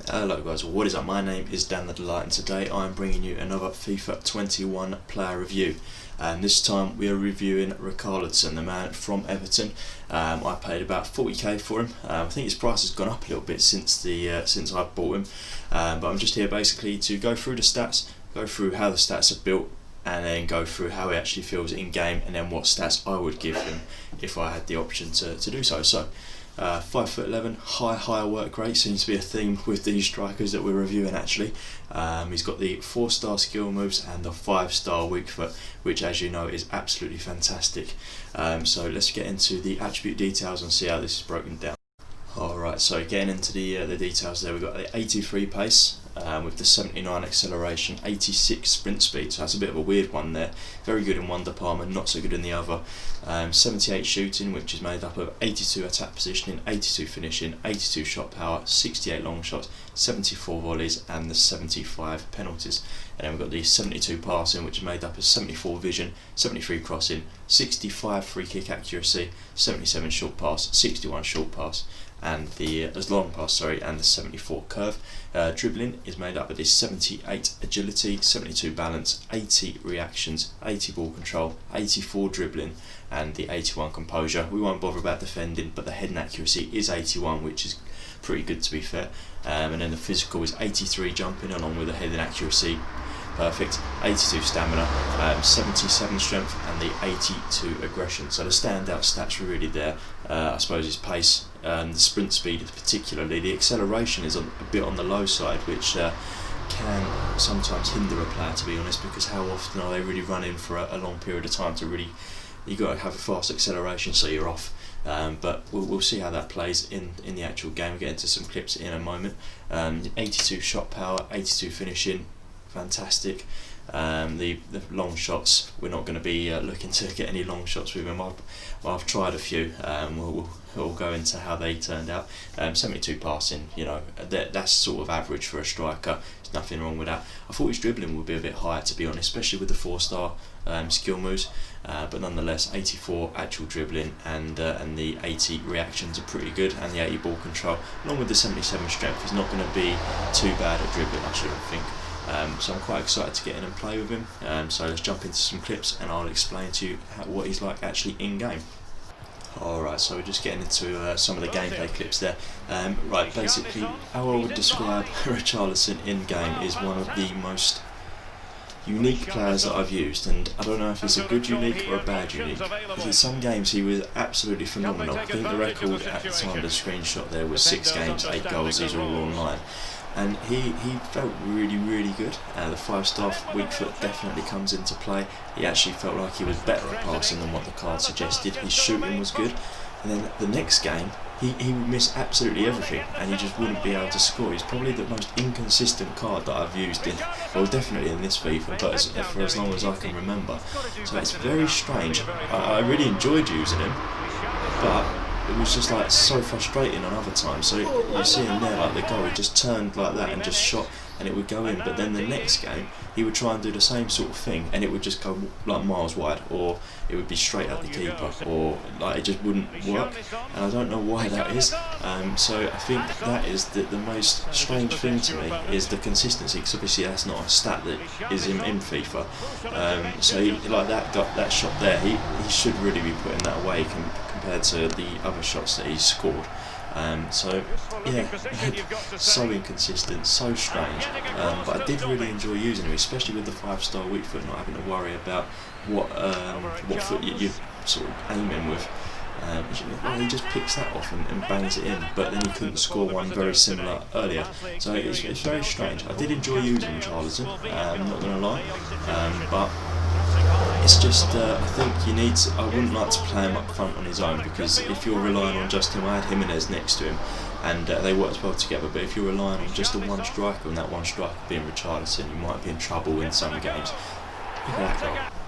Hello guys, what is up? My name is Dan the Delight and today I'm bringing you another FIFA 21 player review, and this time we are reviewing Richarlison, the man from Everton. I paid about 40k for him. I think his price has gone up a little bit since I bought him, but I'm just here basically to go through the stats, go through how the stats are built, and then go through how he actually feels in game, and then what stats I would give him if I had the option to do so. So 5'11", higher work rate seems to be a theme with these strikers that we're reviewing actually. He's got the 4-star skill moves and the 5-star weak foot, which as you know is absolutely fantastic. So let's get into the attribute details and see how this is broken down. Alright, so getting into the details there, we've got the 83 pace with the 79 acceleration, 86 sprint speed, so that's a bit of a weird one there. Very good in one department, not so good in the other. 78 shooting, which is made up of 82 attack positioning, 82 finishing, 82 shot power, 68 long shots, 74 volleys and the 75 penalties. And then we've got the 72 passing, which is made up of 74 vision, 73 crossing, 65 free kick accuracy, 77 short pass, 61 short pass, and the long pass, and the 74 curve. Dribbling is made up of this 78 agility, 72 balance, 80 reactions, 80 ball control, 84 dribbling, and the 81 composure. We won't bother about defending, but the heading accuracy is 81, which is pretty good to be fair. And then the physical is 83 jumping along with the heading accuracy, perfect, 82 stamina, 77 strength and the 82 aggression. So the standout stats are really there. I suppose his pace, the sprint speed particularly. The acceleration is a bit on the low side, which can sometimes hinder a player, to be honest, because how often are they really running for a long period of time to really, you've got to have a fast acceleration so you're off. But we'll see how that plays in the actual game. We'll get into some clips in a moment. 82 shot power, 82 finishing, fantastic. The long shots, we're not going to be looking to get any long shots with him. I've tried a few. We'll go into how they turned out. 72 passing, you know, that's sort of average for a striker. There's nothing wrong with that. I thought his dribbling would be a bit higher, to be honest, especially with the 4-star skill moves. But nonetheless, 84 actual dribbling and the 80 reactions are pretty good, and the 80 ball control, along with the 77 strength, is not going to be too bad at dribbling, I shouldn't think. So I'm quite excited to get in and play with him. So let's jump into some clips and I'll explain to you what he's like actually in game. Alright, so we're just getting into some of the gameplay clips there. Right, basically how I would describe Richarlison in game is one of the most unique players that I've used, and I don't know if it's a good unique or a bad unique, because in some games he was absolutely phenomenal. I think the record at the time of the screenshot there was 6 games, 8 goals. These are all online. And he felt really good. The 5-star weak foot definitely comes into play. He actually felt like he was better at passing than what the card suggested. His shooting was good. And then the next game, he would miss absolutely everything and he just wouldn't be able to score. He's probably the most inconsistent card that I've used in, well, definitely in this FIFA, but for as long as I can remember. So it's very strange. I really enjoyed using him, but it was just like so frustrating on other times. So you see him there, like the goal, he just turned like that and just shot and it would go in, but then the next game he would try and do the same sort of thing and it would just go like miles wide, or it would be straight at the keeper, or like it just wouldn't work, and I don't know why that is. So I think that is the most strange thing to me, is the consistency, because obviously that's not a stat that is in FIFA. So he, like that shot there, he should really be putting that away compared to the other shots that he's scored. So yeah, so inconsistent, so strange, but I did really enjoy using him, especially with the 5-star weak foot, not having to worry about what foot you're sort of aiming with. Well, he just picks that off and bangs it in, but then he couldn't score one very similar earlier. So it's very strange. I did enjoy using Richarlison, I'm not going to lie, but it's just, I think you need to, I wouldn't like to play him up front on his own, because if you're relying on just him, I had Jimenez next to him and they worked well together, but if you're relying on just the one striker, and that one striker being Richarlison, you might be in trouble in some games.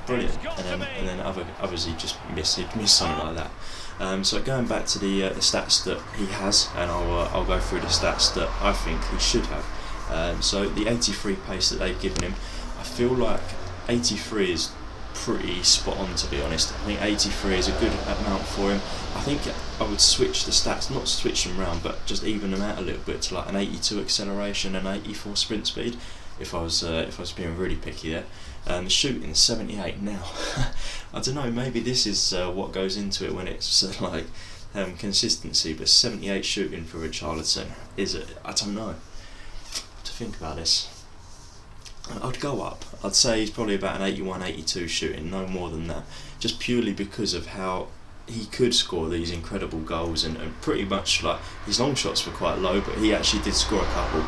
Brilliant, and then others he just missed something like that. So going back to the stats that he has, and I'll go through the stats that I think he should have. So the 83 pace that they've given him, I feel like 83 is pretty spot on, to be honest. I think 83 is a good amount for him. I think I would switch the stats, not switch them around, but just even them out a little bit to like an 82 acceleration and 84 sprint speed, if I was being really picky there. The shooting 78 now. I don't know, maybe this is what goes into it when it's like consistency, but 78 shooting for Richarlison is I don't know. To think about this, I'd go up. I'd say he's probably about an 81, 82 shooting, no more than that, just purely because of how he could score these incredible goals, and pretty much like his long shots were quite low, but he actually did score a couple,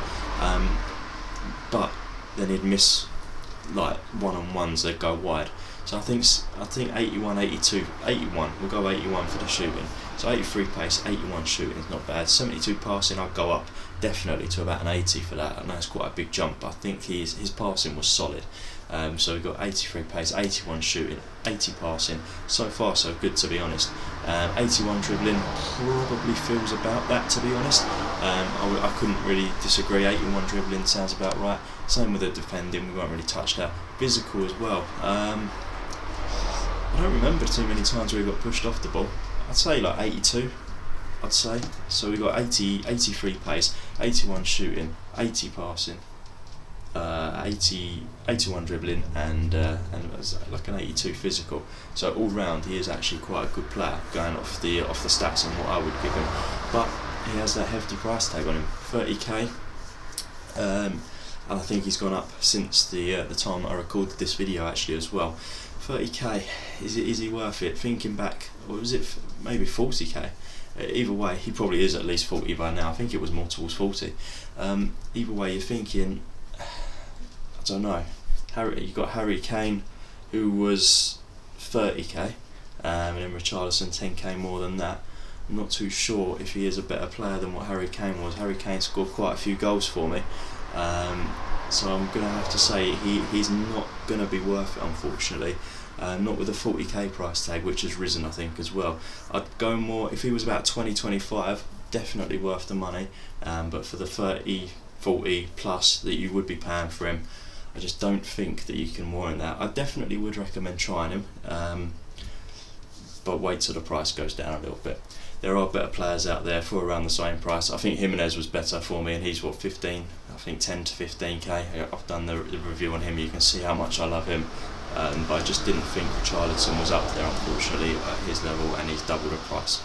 but then he'd miss like one-on-ones that go wide. So I think 81, 82, 81, we'll go 81 for the shooting. So 83 pace, 81 shooting is not bad. 72 passing, I'd go up definitely to about an 80 for that. I know it's quite a big jump, but I think his passing was solid. So we've got 83 pace, 81 shooting, 80 passing. So far so good, to be honest. 81 dribbling probably feels about that, to be honest. I couldn't really disagree. 81 dribbling sounds about right. Same with the defending, we won't really touch that. Physical as well. I don't remember too many times where we got pushed off the ball. I'd say like 82. I'd say. So we got 83 pace, 81 shooting, 80 passing, 81 dribbling, and like an 82 physical. So all round, he is actually quite a good player, going off the stats and what I would give him. But he has that hefty price tag on him, 30k. And I think he's gone up since the time I recorded this video actually as well. 30k, is he worth it? Thinking back, or was it maybe 40k? Either way, he probably is at least 40 by now. I think it was more towards 40. Either way, you're thinking, I don't know. You got Harry Kane, who was 30k, and then Richarlison 10k more than that. I'm not too sure if he is a better player than what Harry Kane was. Harry Kane scored quite a few goals for me. So I'm going to have to say he's not going to be worth it, unfortunately. Not with a 40k price tag, which has risen I think as well. I'd go more, if he was about 20, 25, definitely worth the money, but for the 30, 40 plus that you would be paying for him, I just don't think that you can warrant that. I definitely would recommend trying him, but wait till the price goes down a little bit. There are better players out there for around the same price. I think Jimenez was better for me, and he's what, 15, I think 10 to 15k. I've done the review on him, you can see how much I love him, but I just didn't think Richarlison was up there, unfortunately, at his level, and he's double the price.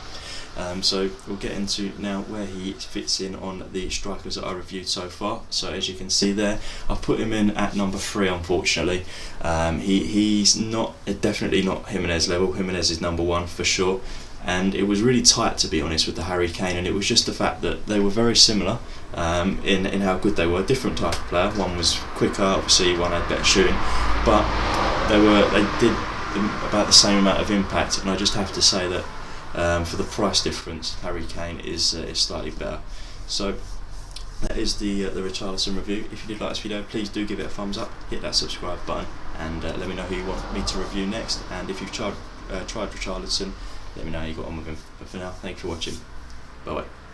So we'll get into now where he fits in on the strikers that I reviewed so far. So as you can see there, I've put him in at number 3, unfortunately. He's definitely not Jimenez level. Jimenez is number 1 for sure. And it was really tight, to be honest, with the Harry Kane, and it was just the fact that they were very similar in how good they were. Different type of player. One was quicker, obviously, one had better shooting, but they did about the same amount of impact. And I just have to say that for the price difference, Harry Kane is slightly better. So that is the Richarlison review. If you did like this video, please do give it a thumbs up, hit that subscribe button, and let me know who you want me to review next. And if you've tried Richarlison, let me know how you got on with him. But for now, thank you for watching. Bye bye.